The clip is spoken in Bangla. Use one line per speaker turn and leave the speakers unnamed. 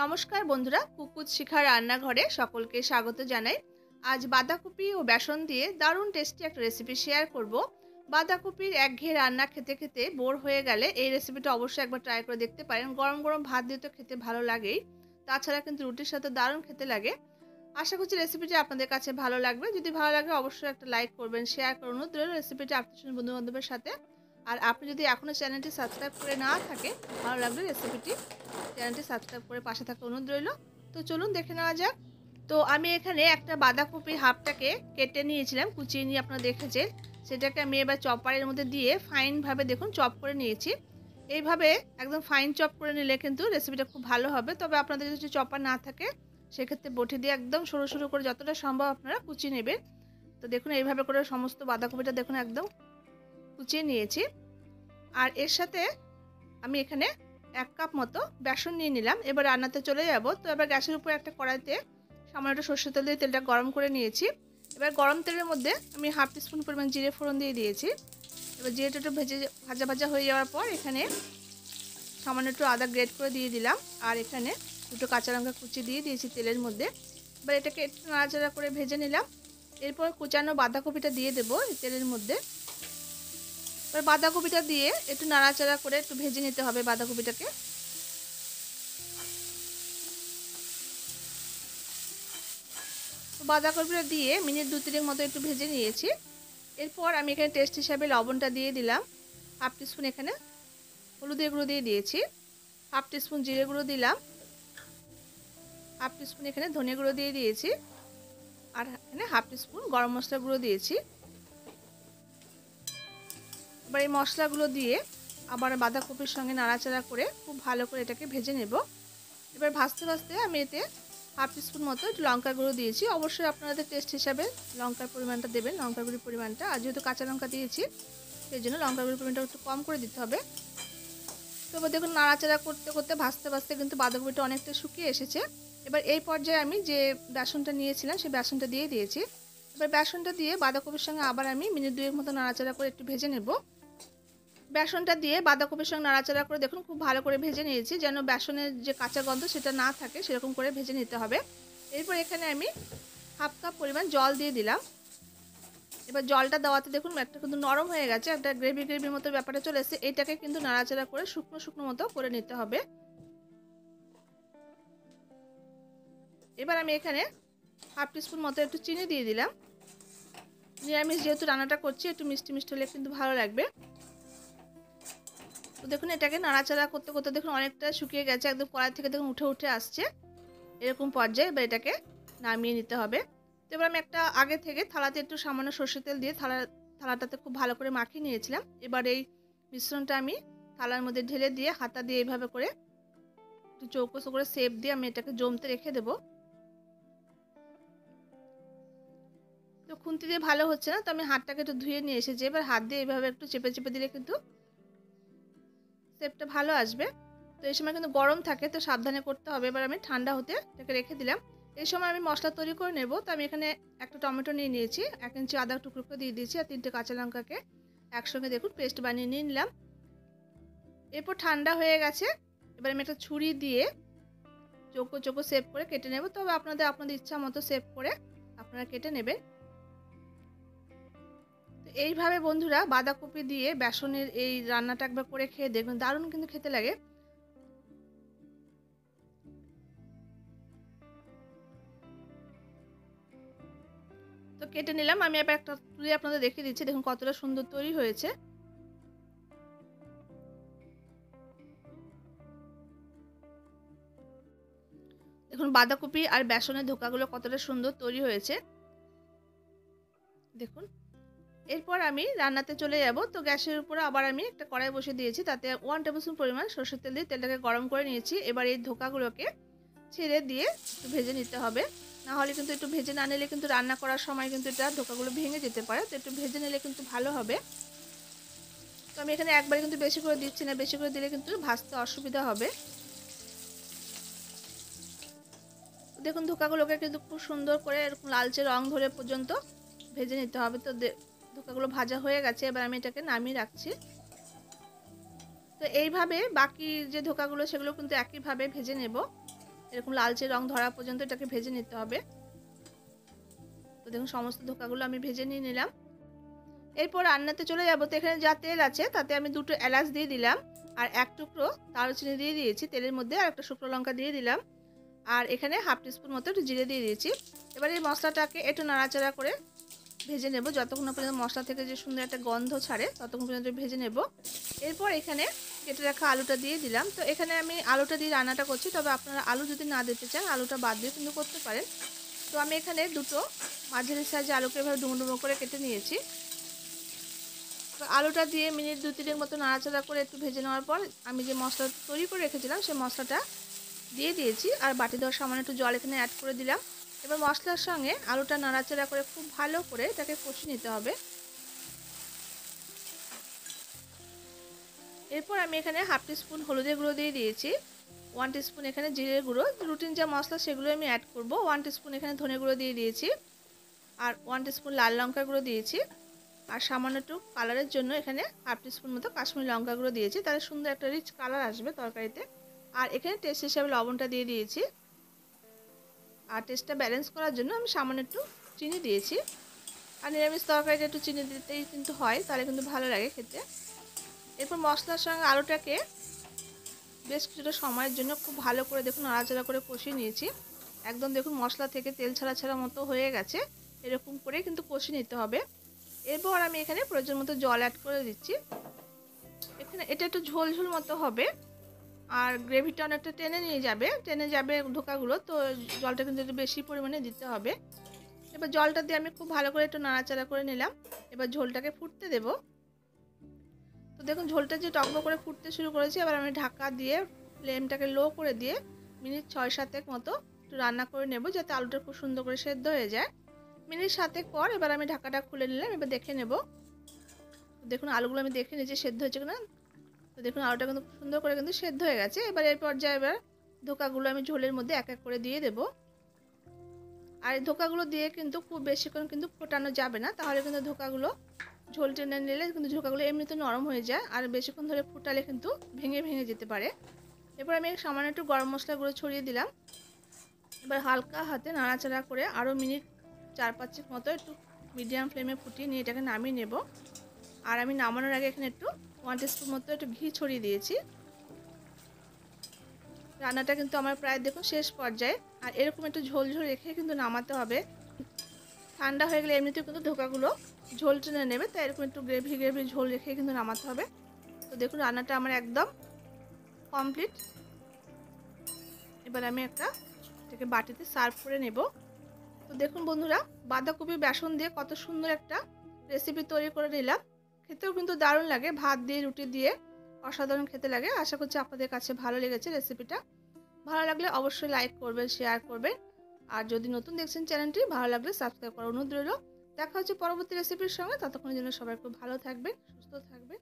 নমস্কার বন্ধুরা, কুকুজ শিখার রান্নাঘরে সকলকে স্বাগত জানাই। আজ বাঁধাকপি ও বেসন দিয়ে দারুণ টেস্টি একটা রেসিপি শেয়ার করব। বাঁধাকপির একঘেয়ে রান্না খেতে খেতে বোর হয়ে গেলে এই রেসিপিটা অবশ্যই একবার ট্রাই করে দেখতে পারেন। গরম গরম ভাত দিয়ে তো খেতে ভালো লাগেই, তাছাড়া কিন্তু রুটির সাথে দারুণ খেতে লাগে। আশা করছি রেসিপিটি আপনাদের কাছে ভালো লাগবে। যদি ভালো লাগে অবশ্যই একটা লাইক করবেন, শেয়ার করুন, রেসিপিটি আপনার বন্ধু বান্ধবের সাথে। আর আপনি যদি এখনো চ্যানেলটি সাবস্ক্রাইব করে না থাকে, ভালো লাগবে রেসিপিটি চ্যানেলটি সাবস্ক্রাইব করে পাশে থাকা অনুরোধ রইল। তো চলুন দেখে নেওয়া যাক। তো আমি এখানে একটা বাঁধাকপির হাফটাকে কেটে নিয়েছিলাম, কুচিয়ে নিয়ে আপনারা দেখেছেন। সেটাকে আমি এবার চপারের মধ্যে দিয়ে ফাইনভাবে দেখুন চপ করে নিয়েছি। এইভাবে একদম ফাইন চপ করে নিলে কিন্তু রেসিপিটা খুব ভালো হবে। তবে আপনাদের যদি চপার না থাকে সেক্ষেত্রে বটি দিয়ে একদম সরু সরু করে যতটা সম্ভব আপনারা কুচিয়ে নেবেন। তো দেখুন এইভাবে করে সমস্ত বাঁধাকপিটা দেখুন একদম কুচিয়ে নিয়েছি। আর এর সাথে আমি এখানে 1 কাপ মতো বেসন নিয়ে নিলাম। এবার রান্নাতে চলে যাব। তো এবার গ্যাসের উপর একটা কড়াইতে সামান্য একটু সরষের তেল দিয়ে তেলটা গরম করে নিয়েছি। এবার গরম তেলের মধ্যে আমি হাফ টিস্পুন পরিমাণ জিরে ফোড়ন দিয়ে দিয়েছি। এবার জিরেটা একটু ভাজা ভাজা হয়ে যাওয়ার পর এখানে সামান্য একটু আদা গ্রেট করে দিয়ে দিলাম। আর এখানে দুটো কাঁচা লঙ্কা কুচি দিয়ে দিয়েছি তেলের মধ্যে। এবার এটাকে একটু নাড়াচাড়া করে ভেজে নিলাম। এরপর কুচানো বাঁধাকপিটা দিয়ে দেবো এই তেলের মধ্যে। এবার বাঁধাকপিটা দিয়ে একটু নাড়াচাড়া করে একটু ভেজে নিতে হবে বাঁধাকপিটাকে। বাঁধাকপিটা দিয়ে মিনিট 2-3 মতো একটু ভেজে নিয়েছি। এরপর আমি এখানে টেস্ট হিসাবে লবণটা দিয়ে দিলাম। হাফ টিস্পুন এখানে হলুদের গুঁড়ো দিয়ে দিয়েছি। হাফ টিস্পুন জিরে গুঁড়ো দিলাম। হাফ টিস্পুন এখানে ধনে গুঁড়ো দিয়ে দিয়েছি। আর এখানে হাফ টিস্পুন গরম মশলা গুঁড়ো দিয়েছি। এবার এই মশলাগুলো দিয়ে আবার বাঁধাকপির সঙ্গে নাড়াচাড়া করে খুব ভালো করে এটাকে ভেজে নেব। এবার ভাজতে ভাজতে আমি এতে হাফ টিস্পুন মতো একটু লঙ্কার গুঁড়ো দিয়েছি। অবশ্যই আপনাদের টেস্ট হিসাবে লঙ্কার পরিমাণটা দেবেন, লঙ্কার গুঁড়ির পরিমাণটা। আর যেহেতু কাঁচা লঙ্কা দিয়েছি সেই জন্য লঙ্কার গুঁড়ির পরিমাণটা একটু কম করে দিতে হবে। তো এবার দেখুন নাড়াচাড়া করতে করতে ভাজতে ভাজতে কিন্তু বাঁধাকপিটা অনেকটা শুকিয়ে এসেছে। এবার এই পর্যায়ে আমি যে বেসনটা নিয়েছিলাম সেই বেসনটা দিয়ে দিয়েছি। এবার বেসনটা দিয়ে বাঁধাকপির সঙ্গে আবার আমি মিনিট 2 মতো নাড়াচাড়া করে একটু ভেজে নেব। বেসনটা দিয়ে বাঁধাকপির সঙ্গে নাড়াচাড়া করে দেখুন খুব ভালো করে ভেজে নিয়েছি, যেন বেসনের যে কাঁচা গন্ধ সেটা না থাকে সেরকম করে ভেজে নিতে হবে। এরপর এখানে আমি হাফ কাপ পরিমাণ জল দিয়ে দিলাম। এবার জলটা দেওয়াতে দেখুন একটা কিন্তু নরম হয়ে গেছে, একটা গ্রেভি গ্রেভির মতো ব্যাপারটা চলে এসেছে। এটাকে কিন্তু নাড়াচাড়া করে শুকনো শুকনো মতো করে নিতে হবে। এবার আমি এখানে হাফ টিস্পুন মতো একটু চিনি দিয়ে দিলাম। নিরামিষ যেহেতু রান্নাটা করছি একটু মিষ্টি মিষ্টি হলে কিন্তু ভালো লাগবে। তো দেখুন এটাকে নাড়াচাড়া করতে করতে দেখুন অনেকটা শুকিয়ে গেছে, একদম কড়াই থেকে দেখুন উঠে উঠে আসছে এরকম পর্যায়ে। এবার এটাকে নামিয়ে নিতে হবে। তো এবার আমি একটা আগে থেকে থালাতে একটু সামান্য সরষের তেল দিয়ে থালাটাতে খুব ভালো করে মাখিয়ে নিয়েছিলাম। এবার এই মিশ্রণটা আমি থালার মধ্যে ঢেলে দিয়ে হাতা দিয়ে এইভাবে করে একটু চৌকো করে শেপ দিয়ে আমি এটাকে জমতে রেখে দেবো। তো খুন্তি দিয়ে ভালো হচ্ছে না, তো আমি হাতটাকে একটু ধুয়ে নিয়ে এসেছি। এবার হাত দিয়ে এইভাবে একটু চেপে চেপে দিলে কিন্তু শেপটা ভালো আসবে। তো এই সময় কিন্তু গরম থাকে, তো সাবধানে করতে হবে। এবার আমি ঠান্ডা হতে এটাকে রেখে দিলাম। এই সময় আমি মশলা তৈরি করে নেব। তো আমি এখানে একটা টমেটো নিয়ে নিয়েছি, 1 ইঞ্চি আদা টুকরো করে দিয়ে দিয়েছি, আর 3টে কাঁচা লঙ্কাকে একসঙ্গে দেখুন পেস্ট বানিয়ে নিয়ে নিলাম। এরপর ঠান্ডা হয়ে গেছে। এবার আমি একটা ছুরি দিয়ে চৌকো চৌকো শেপ করে কেটে নেব। তবে আপনাদের ইচ্ছা মতো শেপ করে আপনারা কেটে নেবেন। তো এইভাবে বন্ধুরা বাঁধাকপি দিয়ে বেসনের এই রান্নাটা একবার করে খেয়ে দেখবেন, দারুণ কিন্তু খেতে লাগে। তো কেটে নিলাম। আমি এবার একটা তুলে আপনাদের দেখিয়ে দিচ্ছি, দেখুন কতটা সুন্দর তৈরি হয়েছে। দেখুন বাঁধাকপি আর বেসনের ধোকাগুলো কতটা সুন্দর তৈরি হয়েছে দেখুন। এরপর আমি রান্নাতে চলে যাব। তো গ্যাসের উপরে আবার আমি একটা কড়াই বসিয়ে দিয়েছি, তাতে 1 টেবিলস্পুন পরিমাণ সরষের তেল দিয়ে তেলটাকে গরম করে নিয়েছি। এবার এই ধোকাগুলোকে ছেড়ে দিয়ে একটু ভেজে নিতে হবে, না হলে কিন্তু একটু ভেজে না নিলে কিন্তু রান্না করার সময় কিন্তু এটা ধোকাগুলো ভেঙে যেতে পারে। তো একটু ভেজে নিলে কিন্তু ভালো হবে। তো আমি এখানে একবারে কিন্তু বেশি করে দিচ্ছি না, বেশি করে দিলে কিন্তু ভাজতে অসুবিধা হবে। দেখুন ধোকাগুলোকে কিন্তু খুব সুন্দর করে এরকম লালচে রং ধরে পর্যন্ত ভেজে নিতে হবে। তো ধোকাগুলো ভাজা হয়ে গেছে, এবার আমি এটাকে নামিয়ে রাখছি। তো এইভাবে বাকি যে ধোকাগুলো সেগুলো কিন্তু একইভাবে ভেজে নেব। এরকম লালচে রং ধরা পর্যন্ত এটাকে ভেজে নিতে হবে। তো দেখুন সমস্ত ধোকাগুলো আমি ভেজে নিয়ে নিলাম। এরপর রান্নাতে চলে যাব। তো এখানে যা তেল আছে তাতে আমি 2টো এলাচ দিয়ে দিলাম, আর 1 টুকরো দারুচিনি দিয়ে দিয়েছি তেলের মধ্যে, আর একটা শুকনো লঙ্কা দিয়ে দিলাম, আর এখানে হাফ টিস্পুন মতো একটু জিরে দিয়ে দিয়েছি। এবার এই মশলাটাকে একটু নাড়াচাড়া করে ভেজে নেব, যতক্ষণ না পর্যন্ত মশলা থেকে যে সুন্দর একটা গন্ধ ছাড়ে ততক্ষণ পর্যন্ত ভেজে নেব। এরপর এখানে কেটে রাখা আলুটা দিয়ে দিলাম। তো এখানে আমি আলুটা দিয়ে রান্নাটা করছি, তবে আপনারা আলু যদি না দিতে চান আলুটা বাদ দিয়ে কিন্তু করতে পারেন। তো আমি এখানে 2টো মাঝারি সাইজে আলুকে এভাবে ডুমো ডুমো করে কেটে নিয়েছি। তো আলুটা দিয়ে মিনিট 2-3 মতো নাড়াচাড়া করে একটু ভেজে নেওয়ার পর আমি যে মশলা তৈরি করে রেখেছিলাম সেই মশলাটা দিয়ে দিয়েছি, আর বাটি দেওয়ার সামান্য একটু জল এখানে অ্যাড করে দিলাম। এবার মশলার সঙ্গে আলুটা নাড়াচাড়া করে খুব ভালো করে এটাকে কষিয়ে নিতে হবে। এরপর আমি এখানে হাফ টিস্পুন হলুদের গুঁড়ো দিয়ে দিয়েছি, 1 টিস্পুন এখানে জিরের গুঁড়ো, রুটিন যা মশলা সেগুলো আমি অ্যাড করব, 1 টিস্পুন এখানে ধনে গুঁড়ো দিয়ে দিয়েছি, আর 1 টিস্পুন লাল লঙ্কা গুঁড়ো দিয়েছি, আর সামান্য একটু কালারের জন্য এখানে হাফ টিস্পুন মতো কাশ্মীরি লঙ্কা গুঁড়ো দিয়েছি, তাহলে সুন্দর একটা রিচ কালার আসবে তরকারিতে। আর এখানে টেস্ট হিসাবে লবণটা দিয়ে দিয়েছি, আর টেস্টটা ব্যালেন্স করার জন্য আমি সামান্য একটু চিনি দিয়েছি। আর নিরামিষ তরকারিতে একটু চিনি দিতেই কিন্তু হয়, তাহলে কিন্তু ভালো লাগে খেতে। এরপর মশলার সঙ্গে আলুটাকে বেশ কিছুটা সময়ের জন্য খুব ভালো করে দেখুন নাড়াচাড়া করে কষিয়ে নিয়েছি। একদম দেখুন মশলা থেকে তেল ছাড়া ছাড়া মতো হয়ে গেছে, এরকম করে কিন্তু কষিয়ে নিতে হবে। এরপর আমি এখানে প্রয়োজন মতো জল অ্যাড করে দিচ্ছি। এখানে এটা একটু ঝোল ঝোল মতো হবে, আর গ্রেভিটা অনেকটা টেনে যাবে ধোকাগুলো, তো জলটা কিন্তু একটু বেশি পরিমাণে দিতে হবে। এবার জলটা দিয়ে আমি খুব ভালো করে একটু নাড়াচাড়া করে নিলাম। এবার ঝোলটাকে ফুটতে দেব। তো দেখুন ঝোলটা যে টকবক করে ফুটতে শুরু করেছে, এবার আমি ঢাকা দিয়ে ফ্লেমটাকে লো করে দিয়ে মিনিট 6-7 মতো একটু রান্না করে নেব, যাতে আলুটা খুব সুন্দর করে সেদ্ধ হয়ে যায়। মিনিট 7 পর এবার আমি ঢাকাটা খুলে নিলাম, এবার দেখে নেব। দেখুন আলুগুলো আমি দেখে নিয়েছি সেদ্ধ হয়েছে কিনা। তো দেখুন আলুটা কিন্তু সুন্দর করে কিন্তু সেদ্ধ হয়ে গেছে। এবার এই পর্যায়ে এবার ধোকাগুলো আমি ঝোলের মধ্যে এক এক করে দিয়ে দেব। আর এই ধোকাগুলো দিয়ে কিন্তু খুব বেশিক্ষণ কিন্তু ফোটানো যাবে না, তাহলে কিন্তু ধোকাগুলো ঝোল টেনে নিলে কিন্তু ধোকাগুলো এমনিতে নরম হয়ে যায়, আর বেশিক্ষণ ধরে ফুটালে কিন্তু ভেঙে ভেঙে যেতে পারে। এবার আমি সামান্য একটু গরম মশলা গুঁড়ো ছড়িয়ে দিলাম। এবার হালকা হাতে নাড়াচাড়া করে আরও মিনিট 4-5 মতো একটু মিডিয়াম ফ্লেমে ফুটিয়ে নিয়ে এটাকে নামিয়ে নেব। আর আমি নামানোর আগে এখানে একটু 1 টিস্পুন মতো একটু ঘি ছড়িয়ে দিয়েছি। রান্নাটা কিন্তু আমার প্রায় দেখুন শেষ পর্যায়ে, আর এরকম একটু ঝোল ঝোল রেখে কিন্তু নামাতে হবে। ঠান্ডা হয়ে গেলে এমনিতেও কিন্তু ধোকাগুলো ঝোল টেনে নেবে, তাই এরকম একটু গ্রেভি গ্রেভি ঝোল রেখে কিন্তু নামাতে হবে। তো দেখুন রান্নাটা আমার একদম কমপ্লিট। এবার আমি এটাকে বাটিতে সার্ভ করে নেব। তো দেখুন বন্ধুরা, বাঁধাকপি বেসন দিয়ে কত সুন্দর একটা রেসিপি তৈরি করে নিলাম। খেতেও কিন্তু দারুণ লাগে, ভাত দিয়ে রুটি দিয়ে অসাধারণ খেতে লাগে। আশা করছি আপনাদের কাছে ভালো লেগেছে রেসিপিটা। ভালো লাগলে অবশ্যই লাইক করবেন, শেয়ার করবেন, আর যদি নতুন দেখছেন চ্যানেলটি ভালো লাগলে সাবস্ক্রাইব করার অনুরোধ রইল। দেখা হচ্ছে পরবর্তী রেসিপির সঙ্গে, ততক্ষণের জন্য সবাই খুব ভালো থাকবেন, সুস্থ থাকবেন।